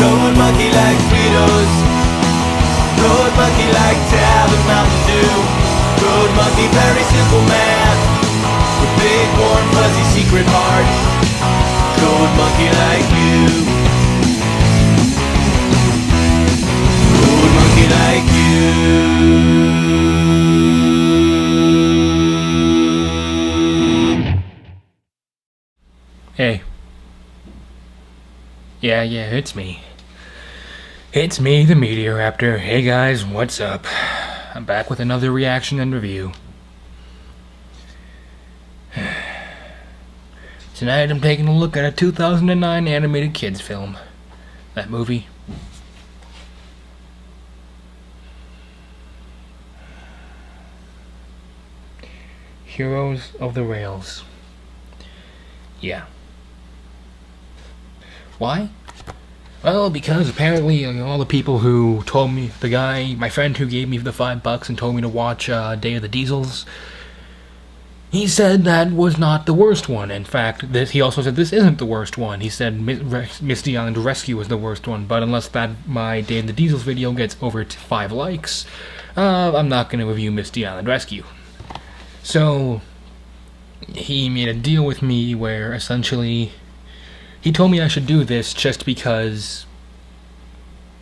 Road monkey like Fritos. Road monkey like Tab and Mountain Dew. Road monkey, very simple man with big warm fuzzy secret heart. Road monkey like you. Road monkey like you. Hey. Yeah, it's me. It's me, the Meteor Raptor. Hey guys, what's up? I'm back with another reaction and review. Tonight I'm taking a look at a 2009 animated kids film. That movie. Heroes of the Rails. Yeah. Why? Well, because apparently all the people who told me, my friend who gave me the $5 and told me to watch Day of the Diesels, he said that was not the worst one. In fact, he also said this isn't the worst one. He said Misty Island Rescue was the worst one, but unless my Day of the Diesels video gets over 5 likes, I'm not going to review Misty Island Rescue. So, he made a deal with me where essentially he told me I should do this just because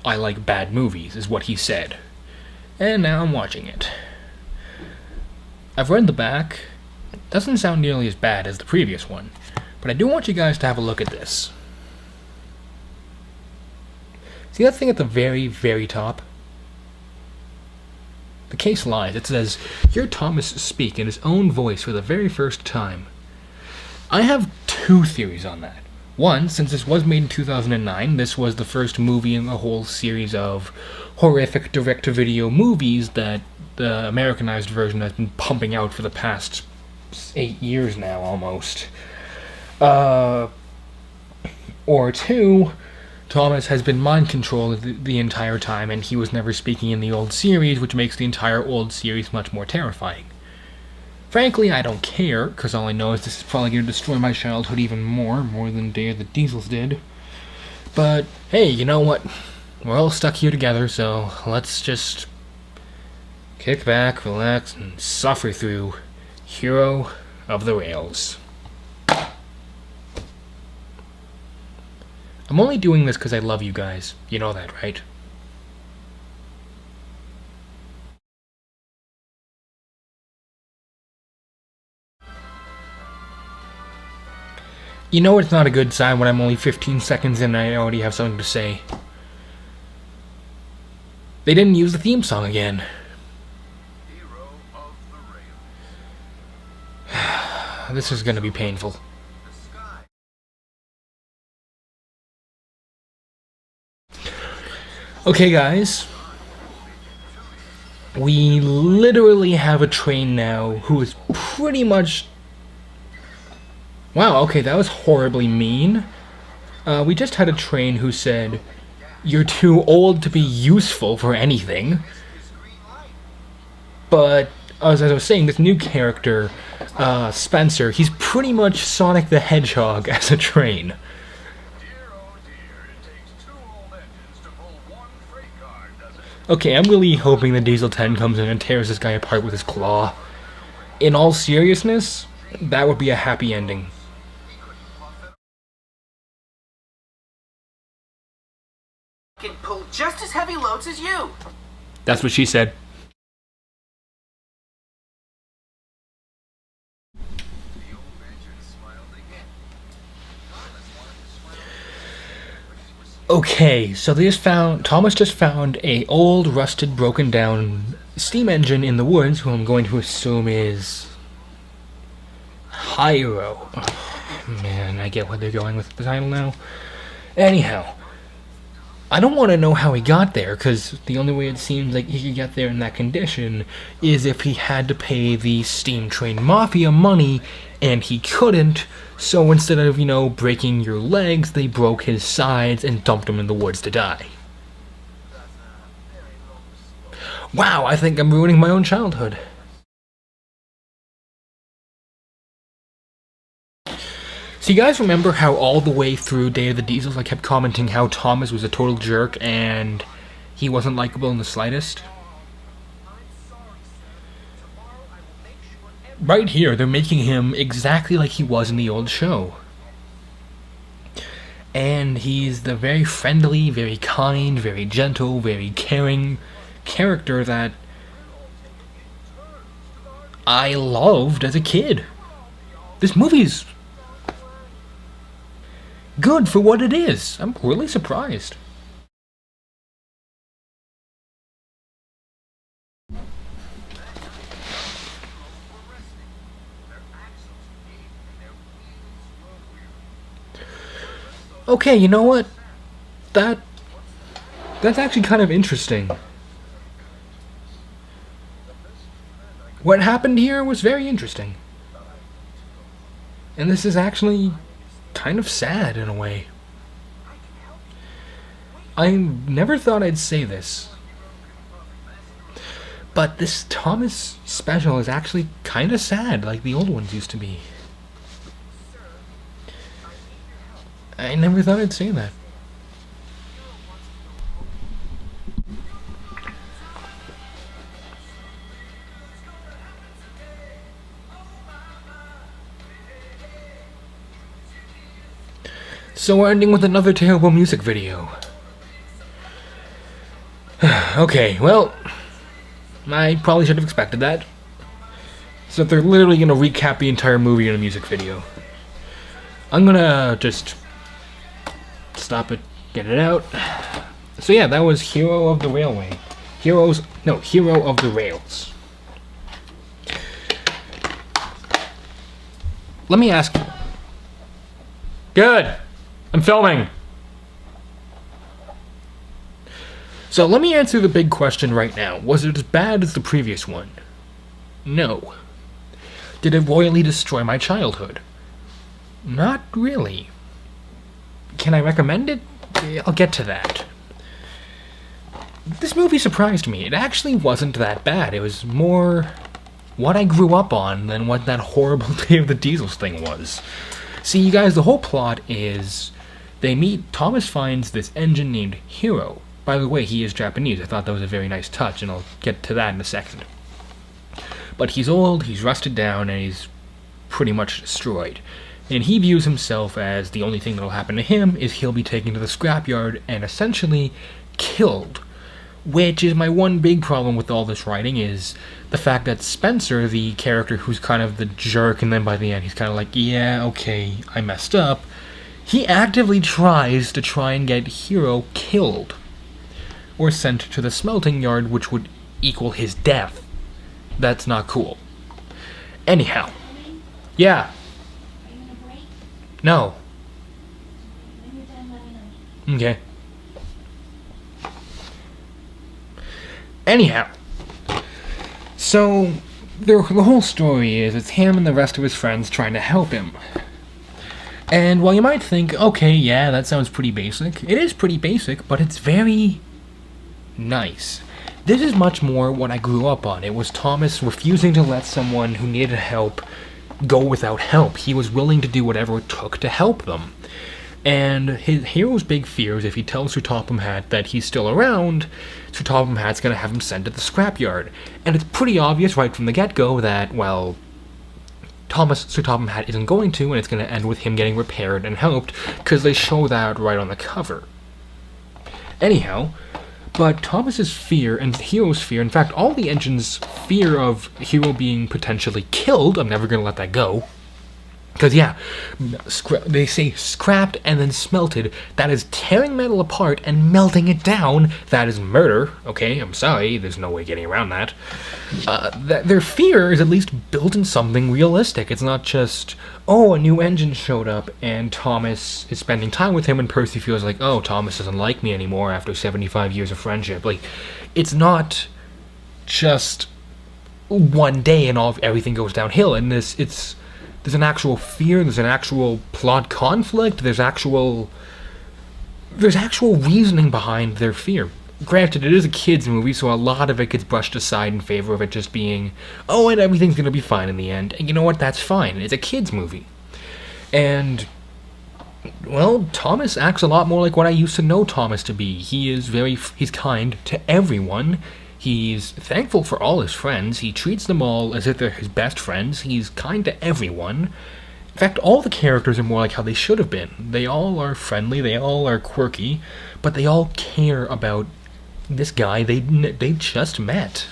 I like bad movies, is what he said. And now I'm watching it. I've read the back. It doesn't sound nearly as bad as the previous one, but I do want you guys to have a look at this. See that thing at the very, very top? The case lies. It says, "Hear Thomas speak in his own voice for the very first time." I have 2 theories on that. One, since this was made in 2009, this was the first movie in the whole series of horrific direct-to-video movies that the Americanized version has been pumping out for the past 8 years now, almost. Or 2, Thomas has been mind-controlled the entire time, and he was never speaking in the old series, which makes the entire old series much more terrifying. Frankly, I don't care, because all I know is this is probably going to destroy my childhood even more than Day of the Diesels did. But, hey, you know what? We're all stuck here together, so let's just kick back, relax, and suffer through Hero of the Rails. I'm only doing this because I love you guys. You know that, right? You know it's not a good sign when I'm only 15 seconds in and I already have something to say. They didn't use the theme song again. Hero of the Rails. This is gonna be painful. Okay guys, we literally have a train now who is pretty much... Wow, okay, that was horribly mean. We just had a train who said, "You're too old to be useful for anything." But, as I was saying, this new character, Spencer, he's pretty much Sonic the Hedgehog as a train. Okay, I'm really hoping the Diesel 10 comes in and tears this guy apart with his claw. In all seriousness, that would be a happy ending. Can pull just as heavy loads as you. That's what she said. Okay, so Thomas just found a old, rusted, broken down steam engine in the woods, who I'm going to assume is Hyro. Oh, man, I get what they're going with the title now. Anyhow, I don't want to know how he got there, because the only way it seems like he could get there in that condition is if he had to pay the Steam Train Mafia money, and he couldn't, so instead of, breaking your legs, they broke his sides and dumped him in the woods to die. Wow, I think I'm ruining my own So you guys remember how all the way through Day of the Diesels I kept commenting how Thomas was a total jerk and he wasn't likable in the slightest? Right here, they're making him exactly like he was in the old show. And he's the very friendly, very kind, very gentle, very caring character that I loved as a kid. This movie's good for what it is. I'm really surprised. Okay, you know what? That's actually kind of interesting. What happened here was very interesting. And this is actually kind of sad in a way. I never thought I'd say this, but this Thomas special is actually kind of sad, like the old ones used to be. I never thought I'd say that. So we're ending with another terrible music video. Okay, well, I probably should have expected that. So they're literally gonna recap the entire movie in a music video. I'm gonna just stop it, get it out. So yeah, that was Hero of the Railway. Hero of the Rails. Let me ask you. Good! I'm filming! So let me answer the big question right now. Was it as bad as the previous one? No. Did it royally destroy my childhood? Not really. Can I recommend it? I'll get to that. This movie surprised me. It actually wasn't that bad. It was more what I grew up on than what that horrible Day of the Diesels thing was. See, you guys, the whole plot is Thomas finds this engine named Hero. By the way, he is Japanese. I thought that was a very nice touch, and I'll get to that in a second. But he's old, he's rusted down, and he's pretty much destroyed. And he views himself as the only thing that'll happen to him is he'll be taken to the scrapyard and essentially killed. Which is my one big problem with all this writing, is the fact that Spencer, the character who's kind of the jerk, and then by the end he's kind of like, yeah, okay, I messed up, he actively tries and get Hero killed. Or sent to the smelting yard, which would equal his death. That's not cool. Anyhow. Yeah. No. Okay. Anyhow. So, the whole story is it's him and the rest of his friends trying to help him. And while you might think, okay, yeah, that sounds pretty basic, it is pretty basic, but it's very nice. This is much more what I grew up on. It was Thomas refusing to let someone who needed help go without help. He was willing to do whatever it took to help them. And his Hero's big fear is if he tells Sir Topham Hatt that he's still around, Sir Topham Hatt's going to have him sent to the scrapyard. And it's pretty obvious right from the get-go that, well, Sir Topham Hatt isn't going to, and it's going to end with him getting repaired and helped, because they show that right on the cover. Anyhow, but Thomas's fear and Hero's fear, in fact, all the engine's fear of Hero being potentially killed, I'm never going to let that go. Because, yeah, they say scrapped and then smelted. That is tearing metal apart and melting it down. That is murder. Okay, I'm sorry, there's no way getting around that. Their fear is at least built in something realistic. It's not just, oh, a new engine showed up and Thomas is spending time with him and Percy feels like, oh, Thomas doesn't like me anymore after 75 years of friendship. Like, it's not just one day and everything goes downhill. And there's an actual fear, there's an actual plot conflict, there's actual reasoning behind their fear. Granted, it is a kid's movie, so a lot of it gets brushed aside in favor of it just being, oh, and everything's gonna be fine in the end. And you know what, that's fine. It's a kid's movie. And Well, Thomas acts a lot more like what I used to know Thomas to be. He's kind to everyone. He's thankful for all his friends. He treats them all as if they're his best friends. He's kind to everyone. In fact, all the characters are more like how they should have been. They all are friendly, they all are quirky, but they all care about this guy they just met.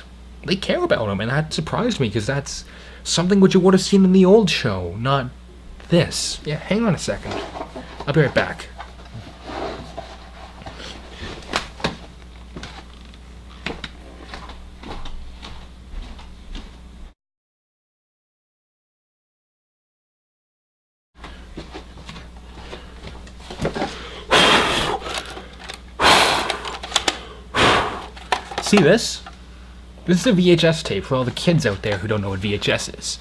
They care about him, and that surprised me, because that's something which you would have seen in the old show, not this. Yeah, hang on a second. I'll be right back. See this? This is a VHS tape for all the kids out there who don't know what VHS is.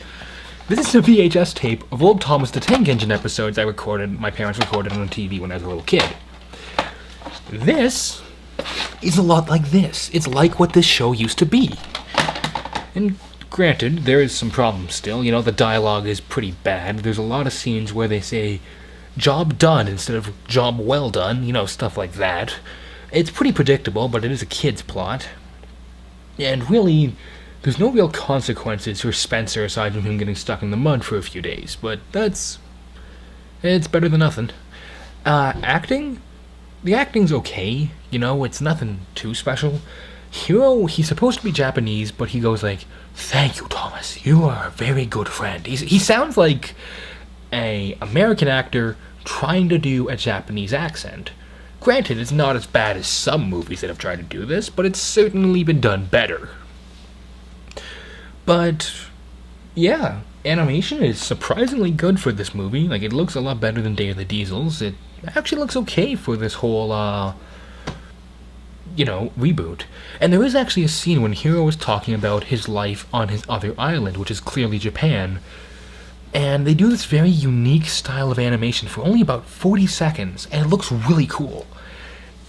This is a VHS tape of old Thomas the Tank Engine episodes my parents recorded on TV when I was a little kid. This is a lot like this. It's like what this show used to be. And granted, there is some problems still. You know, the dialogue is pretty bad. There's a lot of scenes where they say, job done instead of job well done, you know, stuff like that. It's pretty predictable, but it is a kid's plot. And really, there's no real consequences for Spencer aside from him getting stuck in the mud for a few days, but it's better than nothing. Acting? The acting's okay, you know, it's nothing too special. Hiro, he's supposed to be Japanese, but he goes like, "Thank you, Thomas, you are a very good friend." He sounds like a American actor trying to do a Japanese accent. Granted, it's not as bad as some movies that have tried to do this, but it's certainly been done better. But, yeah, animation is surprisingly good for this movie. Like, it looks a lot better than Day of the Diesels. It actually looks okay for this whole, reboot. And there is actually a scene when Hiro is talking about his life on his other island, which is clearly Japan. And they do this very unique style of animation for only about 40 seconds, and it looks really cool.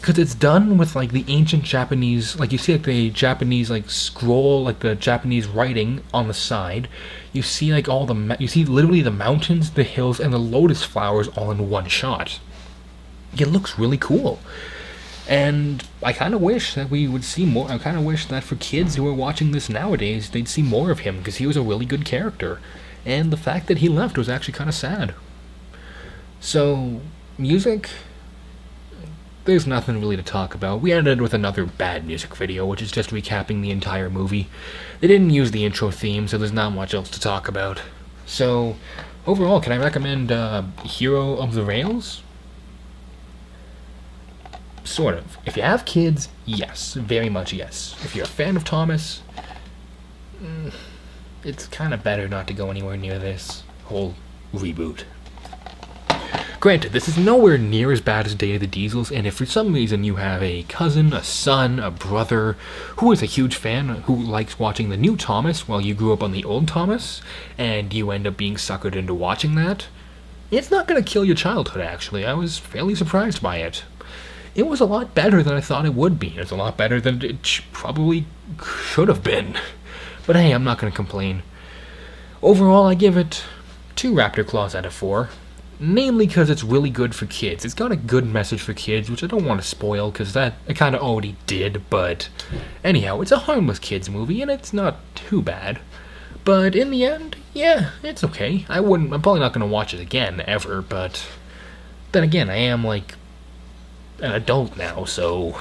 Because it's done with, like, the ancient Japanese, like, you see, like, the Japanese, like, scroll, like, the Japanese writing on the side. You see, like, you see literally the mountains, the hills, and the lotus flowers all in one shot. It looks really cool. And I kind of wish that we would see more. I kind of wish that for kids who are watching this nowadays, they'd see more of him, because he was a really good character. And the fact that he left was actually kind of sad. So, music, there's nothing really to talk about. We ended with another bad music video, which is just recapping the entire movie. They didn't use the intro theme, so there's not much else to talk about. So, overall, can I recommend Hero of the Rails? Sort of. If you have kids, yes. Very much yes. If you're a fan of Thomas, it's kind of better not to go anywhere near this whole reboot. Granted, this is nowhere near as bad as Day of the Diesels, and if for some reason you have a cousin, a son, a brother, who is a huge fan, who likes watching the new Thomas while you grew up on the old Thomas, and you end up being suckered into watching that, it's not going to kill your childhood, actually. I was fairly surprised by it. It was a lot better than I thought it would be. It's a lot better than it probably should have been. But hey, I'm not going to complain. Overall, I give it 2 raptor claws out of 4. Namely because it's really good for kids. It's got a good message for kids, which I don't want to spoil, because that I kind of already did, but anyhow, it's a harmless kids movie, and it's not too bad. But in the end, yeah, it's okay. I'm probably not going to watch it again, ever, but then again, I am, like, an adult now, so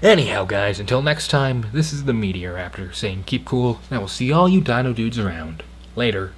anyhow, guys, until next time, this is the Meteor Raptor saying keep cool, and I will see all you dino dudes around. Later.